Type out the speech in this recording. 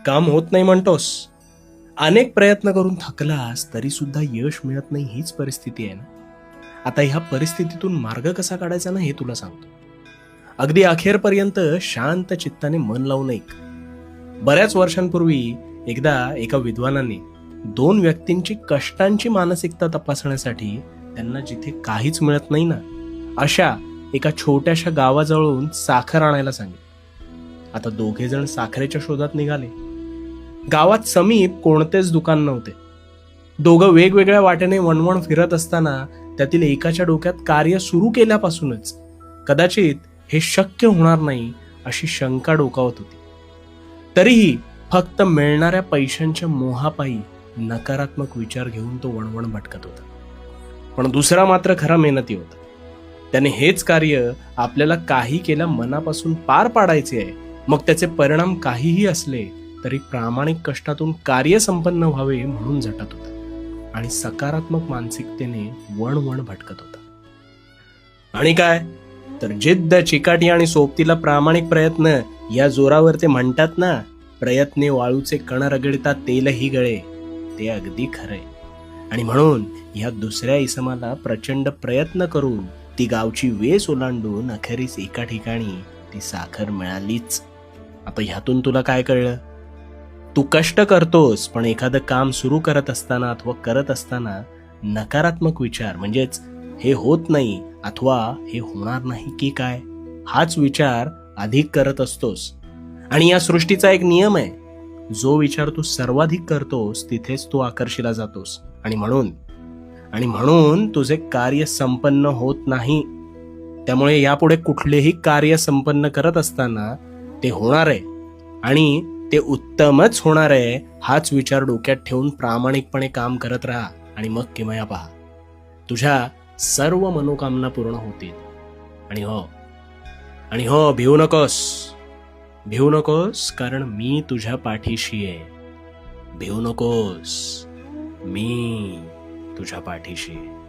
काम होत नाही म्हणतोस. अनेक प्रयत्न करून थकलास तरी सुद्धा यश मिळत नाही, हीच परिस्थिती आहे ना. आता ह्या परिस्थितीतून मार्ग कसा काढायचा ना हे तुला सांगतो. अगदी अखेरपर्यंत शांत चित्ताने मन लावून ऐक. बऱ्याच वर्षांपूर्वी एकदा एका विद्वानाने दोन व्यक्तींची कष्टांची मानसिकता तपासण्यासाठी त्यांना जिथे काहीच मिळत नाही ना अशा एका छोट्याशा गावाजवळून साखर आणायला सांगितले. आता दोघे जण साखरेच्या शोधात निघाले. गावात समीप कोणतेच दुकान नव्हते. दोघं वेगवेगळ्या वाटेने वणवण फिरत असताना त्यातील एकाच्या डोक्यात कार्य सुरू केल्यापासूनच कदाचित हे शक्य होणार नाही अशी शंका डोकावत होती. तरीही फक्त मिळणाऱ्या पैशांच्या मोहापायी नकारात्मक विचार घेऊन तो वणवण भटकत होता. पण दुसरा मात्र खरा मेहनती होता. त्याने हेच कार्य आपल्याला काही केल्या मनापासून पार पाडायचे आहे, मग त्याचे परिणाम काहीही असले तरी प्रामाणिक कष्टातून कार्य संपन्न व्हावे म्हणून झटत होता आणि सकारात्मक मानसिकतेने वणवण भटकत होता. आणि काय तर जिद्द, चिकाटी आणि सोबतीला प्रामाणिक प्रयत्न या जोरावर ते म्हणतात ना, प्रयत्ने वाळूचे कण रगडतात तेलही गळे. ते अगदी खरंय. आणि म्हणून या दुसऱ्या इसमाला प्रचंड प्रयत्न करून ती गावची वेस ओलांडून अखेरीस एका ठिकाणी ती साखर मिळालीच. आता ह्यातून तुला काय कळलं? तू कष्ट करतोस, पण एखादं काम सुरू करत असताना अथवा करत असताना नकारात्मक विचार म्हणजेच हे होत नाही अथवा हे होणार नाही की काय हाच विचार अधिक करत असतोस. आणि या सृष्टीचा एक नियम आहे, जो विचार तू सर्वाधिक करतोस तिथेच तू आकर्षिला जातोस. आणि म्हणून तुझे कार्य संपन्न होत नाही. त्यामुळे यापुढे कुठलेही कार्य संपन्न करत असताना ते होणार आहे आणि ते उत्तमच होणार आहे हाच विचार डोक्यात ठेवून प्रामाणिकपणे काम करत राहा. आणि मग किमया पहा, तुझ्या सर्व मनोकामना पूर्ण होतील. आणि हो भिवू नकोस, कारण मी तुझ्या पाठीशी आहे. भिवू नकोस, मी तुझ्या पाठीशी आहे.